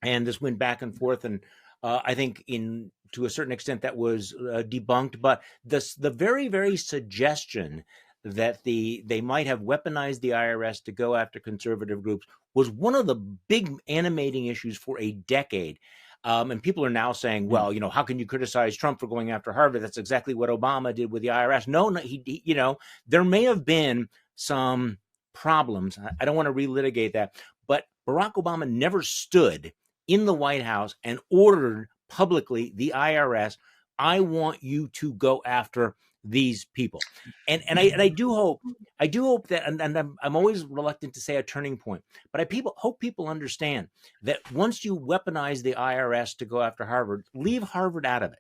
And this went back and forth, and I think in to a certain extent that was debunked. But the very very suggestion that they might have weaponized the IRS to go after conservative groups was one of the big animating issues for a decade. And people are now saying, well, how can you criticize Trump for going after Harvard? That's exactly what Obama did with the IRS. No, there may have been some problems. I don't want to relitigate that, but Barack Obama never stood in the White House and ordered publicly the IRS, I want you to go after these people. And I do hope that, and I'm always reluctant to say a turning point, but I hope people understand that once you weaponize the IRS to go after Harvard, leave Harvard out of it,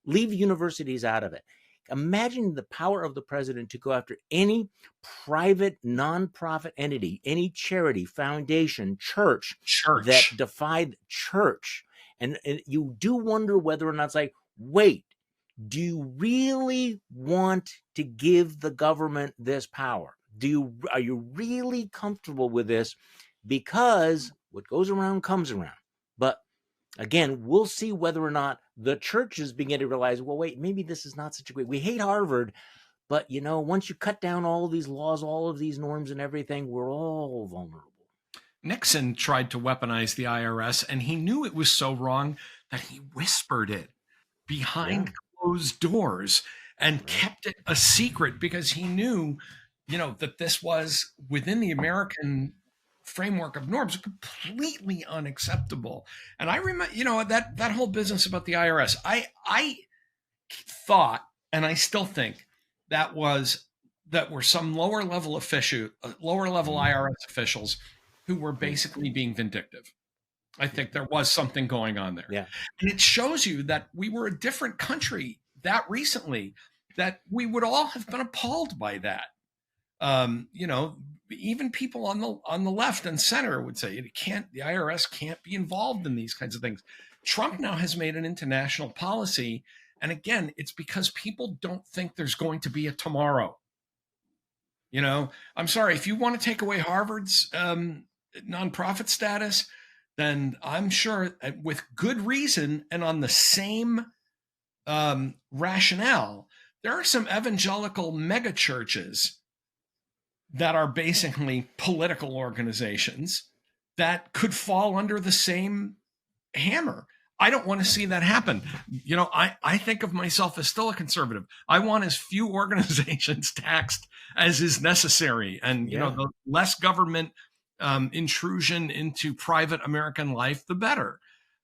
leave universities out of it. Imagine the power of the president to go after any private nonprofit entity, any charity, foundation, church that defied church. And you do wonder whether or not it's like, wait, do you really want to give the government this power? Are you really comfortable with this? Because what goes around comes around. But again, we'll see whether or not the churches begin to realize, well, wait, maybe this is not such a great, we hate Harvard, but once you cut down all of these laws, all of these norms and everything, we're all vulnerable. Nixon tried to weaponize the IRS, and he knew it was so wrong that he whispered it behind closed doors and kept it a secret because he knew, that this was within the American framework of norms completely unacceptable. And I remember, that whole business about the IRS, I thought, and I still think that were some lower level IRS officials who were basically being vindictive. I think there was something going on there. Yeah. And it shows you that we were a different country that recently, that we would all have been appalled by that. Even people on the left and center would say the IRS can't be involved in these kinds of things. Trump now has made an international policy. And again, it's because people don't think there's going to be a tomorrow. I'm sorry, if you want to take away Harvard's nonprofit status, then I'm sure with good reason and on the same rationale, there are some evangelical mega churches that are basically political organizations that could fall under the same hammer. I don't want to see that happen. I think of myself as still a conservative. I want as few organizations taxed as is necessary. And, the less government intrusion into private American life, the better.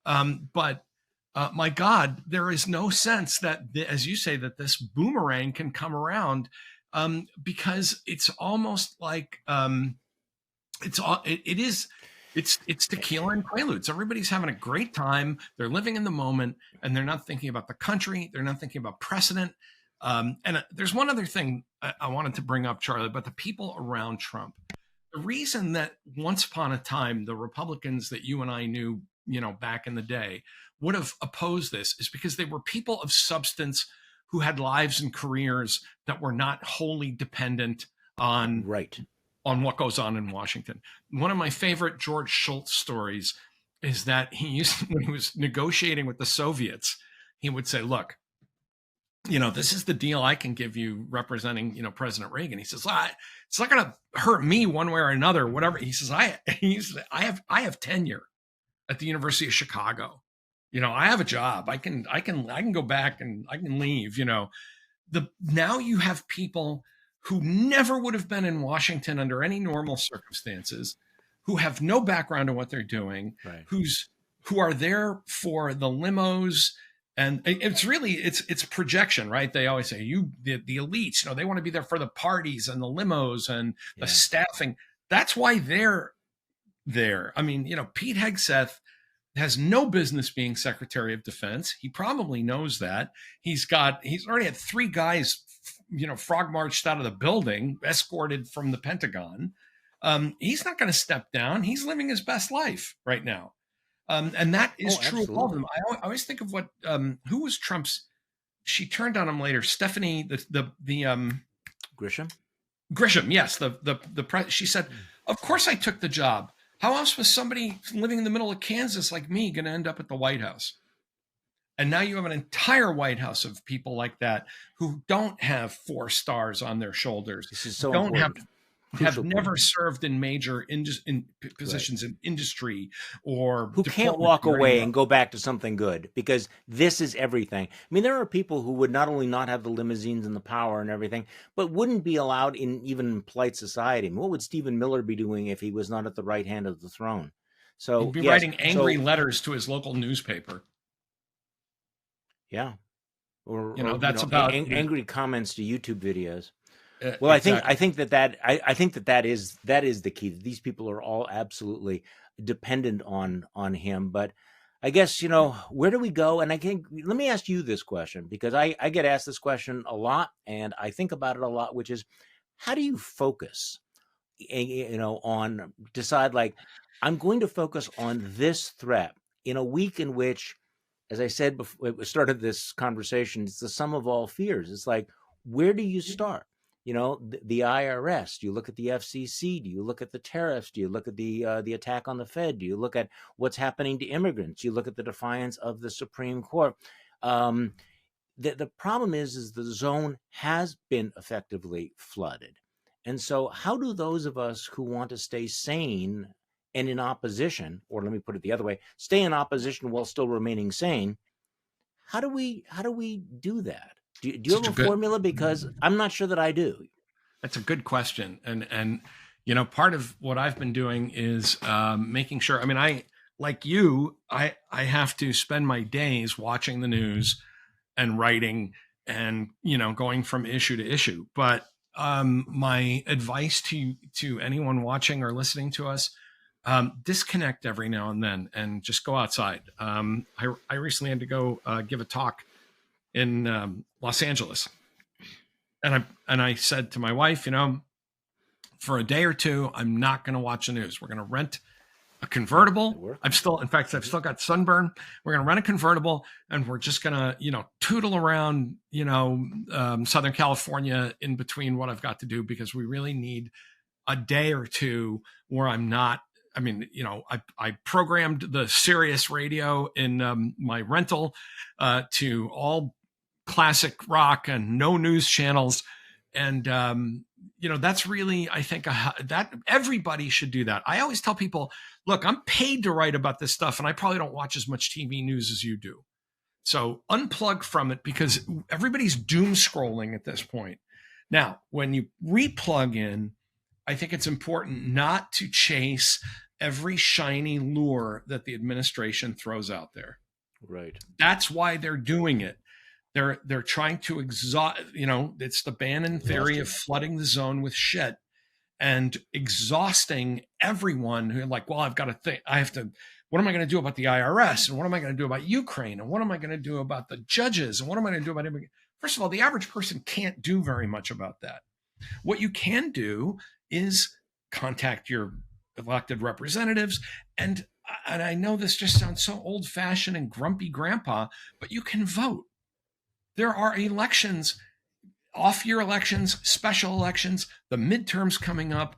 But my God, there is no sense that, as you say, that this boomerang can come around because it's almost like it's tequila and quaaludes. Everybody's having a great time. They're living in the moment, and they're not thinking about the country. They're not thinking about precedent. And there's one other thing I wanted to bring up, Charlie, about the people around Trump. The reason that once upon a time, the Republicans that you and I knew, back in the day would have opposed this is because they were people of substance who had lives and careers that were not wholly dependent on what goes on in Washington. One of my favorite George Shultz stories is that when he was negotiating with the Soviets, he would say, look, this is the deal I can give you representing, President Reagan. He says, it's not going to hurt me one way or another, whatever. He says, I have tenure at the University of Chicago. I have a job. I can go back and I can leave, now you have people who never would have been in Washington under any normal circumstances, who have no background in what they're doing, who are there for the limos. And it's really, it's projection, right? They always say the elites, they want to be there for the parties and the limos and the staffing. That's why they're there. I mean, Pete Hegseth has no business being Secretary of Defense. He probably knows that. He's already had 3 guys, frog marched out of the building, escorted from the Pentagon. He's not going to step down. He's living his best life right now. And that is true of all of them. I always think of who was Trump's, she turned on him later, Stephanie, the Grisham? Grisham, yes, she said, "Of course I took the job. How else was somebody living in the middle of Kansas like me going to end up at the White House?" And now you have an entire White House of people like that who don't have 4 stars on their shoulders, This is so don't important. have Crucial never point. served in major positions in industry or Who can't walk diplomacy or away anywhere and else. go back to something good, because this is everything. I mean, there are people who would not only not have the limousines and the power and everything, but wouldn't be allowed in even polite society. I mean, what would Stephen Miller be doing if he was not at the right hand of the throne? He'd So be yes, writing angry so letters to his local newspaper. yeah, or That's about angry comments to YouTube videos. Well, exactly. I think that is the key. These people are all absolutely dependent on him. But I guess, where do we go? And let me ask you this question, because I get asked this question a lot, and I think about it a lot, which is, how do you focus? On decide, like, I'm going to focus on this threat in a week in which, as I said before we started this conversation, it's the sum of all fears. It's like, where do you start? The IRS. Do you look at the FCC? Do you look at the tariffs? Do you look at the attack on the Fed? Do you look at what's happening to immigrants? Do you look at the defiance of the Supreme Court? The problem is the zone has been effectively flooded. And so how do those of us who want to stay sane and in opposition, or let me put it the other way, stay in opposition while still remaining sane, how do we do that? Do you have a formula? Because I'm not sure that I do. That's a good question. And part of what I've been doing is making sure, I mean, like you, I have to spend my days watching the news and writing and, going from issue to issue. But my advice to anyone watching or listening to us, disconnect every now and then and just go outside. I recently had to go give a talk in Los Angeles. And I said to my wife, for a day or two, I'm not going to watch the news. We're going to rent a convertible. I've still got sunburn. We're going to rent a convertible, and we're just going to, tootle around, Southern California in between what I've got to do, because we really need a day or two where I'm not. I mean, I programmed the Sirius radio in my rental to all classic rock and no news channels. And, that's really, I think that everybody should do that. I always tell people, look, I'm paid to write about this stuff, and I probably don't watch as much TV news as you do. So unplug from it, because everybody's doom scrolling at this point. Now, when you replug in, I think it's important not to chase every shiny lure that the administration throws out there. Right. That's why they're doing it. They're trying to exhaust, it's the Bannon theory of flooding the zone with shit and exhausting everyone who, like, well, I've got to think, what am I going to do about the IRS? And what am I going to do about Ukraine? And what am I going to do about the judges? And what am I going to do about everybody? First of all, the average person can't do very much about that. What you can do is contact your elected representatives. And I know this just sounds so old fashioned and grumpy grandpa, but you can vote. There are elections, off-year elections, special elections, the midterms coming up.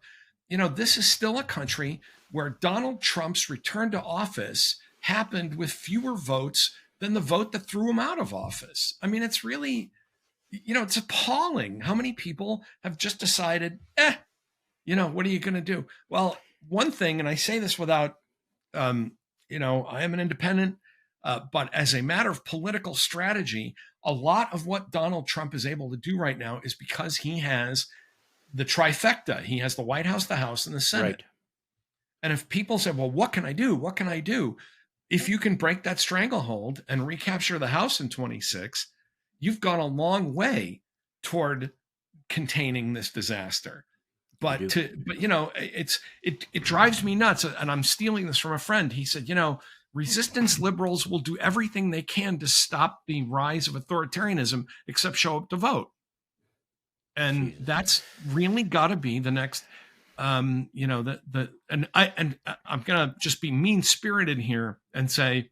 This is still a country where Donald Trump's return to office happened with fewer votes than the vote that threw him out of office. I mean, it's really, it's appalling how many people have just decided, what are you going to do? Well, one thing, and I say this without, I am an independent, but as a matter of political strategy, a lot of what Donald Trump is able to do right now is because he has the trifecta. He has the White House, the House, and the Senate. Right. And if people say, well, what can I do? What can I do? If you can break that stranglehold and recapture the House in 26, you've gone a long way toward containing this disaster. But it drives me nuts. And I'm stealing this from a friend. He said, resistance liberals will do everything they can to stop the rise of authoritarianism except show up to vote. And that's really got to be the next, and I'm going to just be mean spirited here and say,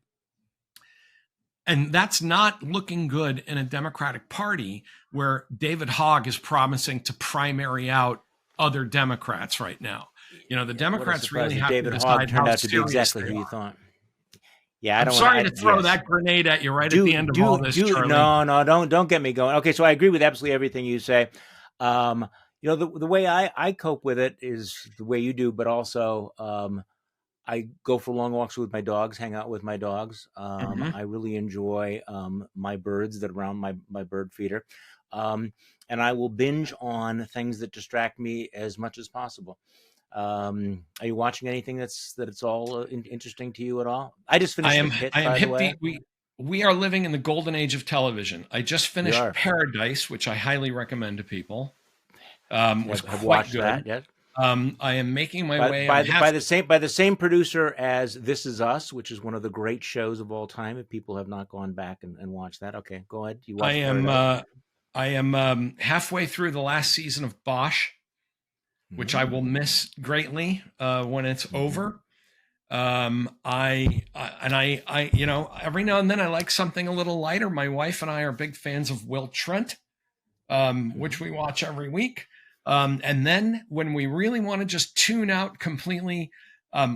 and that's not looking good in a Democratic Party where David Hogg is promising to primary out other Democrats right now. The Democrats really have David to Hogg decide turned how out to be serious exactly they who you are. thought. Yeah, I I'm don't want sorry to throw that grenade at you right at the end of all this, Charlie. No, don't get me going. Okay, so I agree with absolutely everything you say. The way I cope with it is the way you do, but also I go for long walks with my dogs, hang out with my dogs. I really enjoy my birds that are around my bird feeder. And I will binge on things that distract me as much as possible. Are you watching anything that's all interesting to you at all? I just finished The Pit, by the way. We are living in the golden age of television. I just finished are. Paradise, which I highly recommend to people. Was Have quite watched good. that yet? I am making my way by the same producer as This Is Us, which is one of the great shows of all time. If people have not gone back and watched that, okay, go ahead. You watched Paradise? I am halfway through the last season of Bosch, which I will miss greatly when it's over. I every now and then I like something a little lighter. My wife and I are big fans of Will Trent, which we watch every week. And then when we really want to just tune out completely,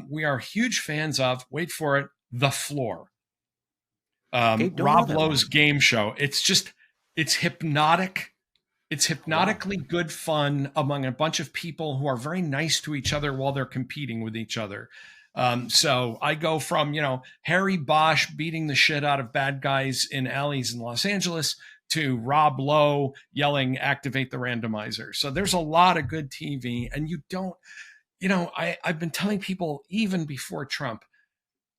we are huge fans of, wait for it, The Floor. Rob Lowe's game show. It's hypnotic. It's hypnotically good fun among a bunch of people who are very nice to each other while they're competing with each other. So I go from, Harry Bosch beating the shit out of bad guys in alleys in Los Angeles to Rob Lowe yelling, activate the randomizer. So there's a lot of good TV, and you don't, I've been telling people even before Trump,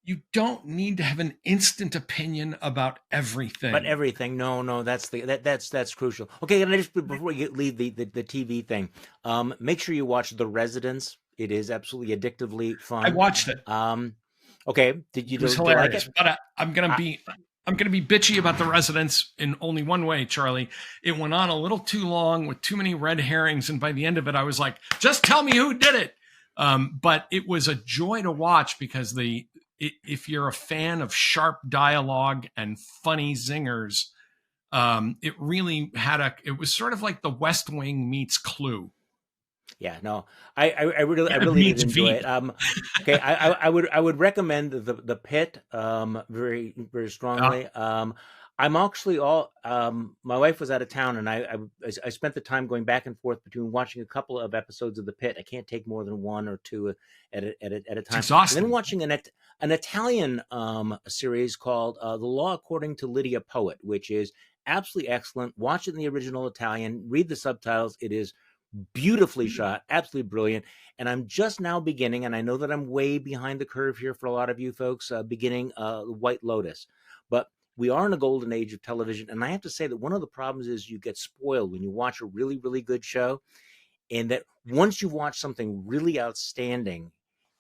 you don't need to have an instant opinion about everything. But everything, no, that's crucial. Okay, and before we leave the TV thing, make sure you watch The Residence. It is absolutely addictively fun. I watched it. Okay, did you? It was hilarious. But I'm gonna be bitchy about The Residence in only one way, Charlie. It went on a little too long with too many red herrings, and by the end of it, I was like, just tell me who did it. But it was a joy to watch because if you're a fan of sharp dialogue and funny zingers, it really it was sort of like The West Wing meets Clue. Yeah, no, I really did enjoy it. Okay, I would recommend the Pit very, very strongly. I'm actually my wife was out of town, and I spent the time going back and forth between watching a couple of episodes of The Pit. I can't take more than one or two at a time. It's exhausting. And then watching an Italian series called The Law According to Lydia Poet, which is absolutely excellent. Watch it in the original Italian. Read the subtitles. It is beautifully shot, absolutely brilliant. And I'm just now beginning, and I know that I'm way behind the curve here for a lot of you folks, beginning White Lotus. But we are in a golden age of television, and I have to say that one of the problems is you get spoiled when you watch a really, really good show, and that once you've watched something really outstanding,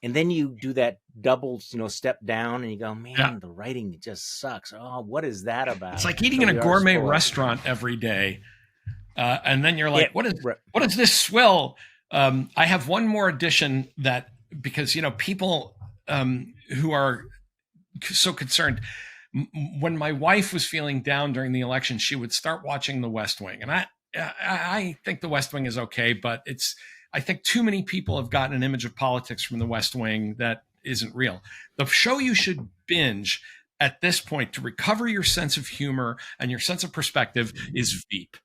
and then you do that double, step down, and you go, man, The writing just sucks. Oh, what is that about? It's like eating in a gourmet restaurant every day. And then you're like, what is this swill? I have one more addition that, because, people who are so concerned, when my wife was feeling down during the election, she would start watching The West Wing. And I think The West Wing is okay, but I think too many people have gotten an image of politics from The West Wing that isn't real. The show you should binge at this point to recover your sense of humor and your sense of perspective is Veep.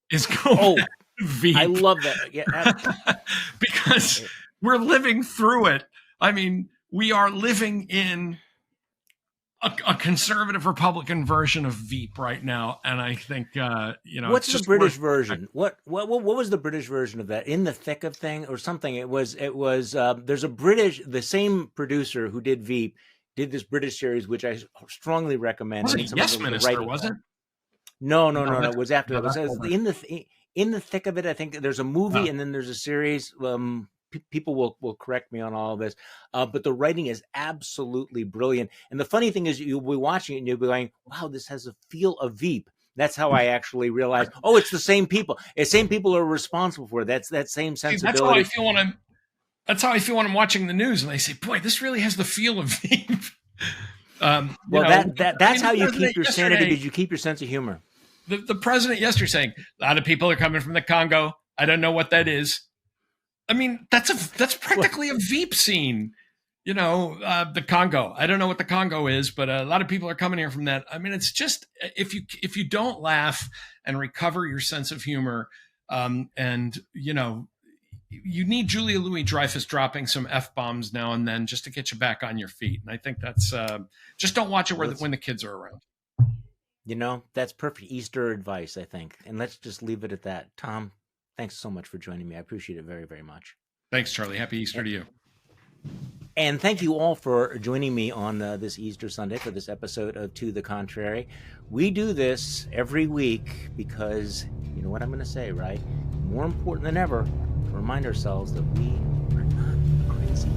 Veep. I love that. Yeah, because we're living through it. I mean, we are living in a conservative Republican version of Veep right now, and I think what's the British version? What was the British version of that? In the Thick of Thing or something? It was. There's the same producer who did Veep did this British series, which I strongly recommend. Was it Yes Minister? Was it? No. It was after that. It was in the thick of it. I think there's a movie and then there's a series. People will correct me on all of this, but the writing is absolutely brilliant. And the funny thing is, you'll be watching it and you'll be going, "Wow, this has a feel of Veep." That's how I actually realized. Oh, it's the same people. The same people are responsible for it. That same sensibility. That's how I feel when I'm watching the news, and they say, "Boy, this really has the feel of Veep." That's how you keep your sanity. Did you keep your sense of humor? The president yesterday saying, a lot of people are coming from the Congo. I don't know what that is. I mean, that's practically a Veep scene. The Congo. I don't know what the Congo is, but a lot of people are coming here from that. I mean, it's just if you don't laugh and recover your sense of humor, and you need Julia Louis-Dreyfus dropping some F-bombs now and then just to get you back on your feet. And I think that's just don't watch it when the kids are around. That's perfect Easter advice, I think. And let's just leave it at that. Tom, thanks so much for joining me. I appreciate it very, very much. Thanks, Charlie. Happy Easter to you. And thank you all for joining me on this Easter Sunday for this episode of To the Contrary. We do this every week because, you know what I'm going to say, right? More important than ever, to remind ourselves that we are not crazy.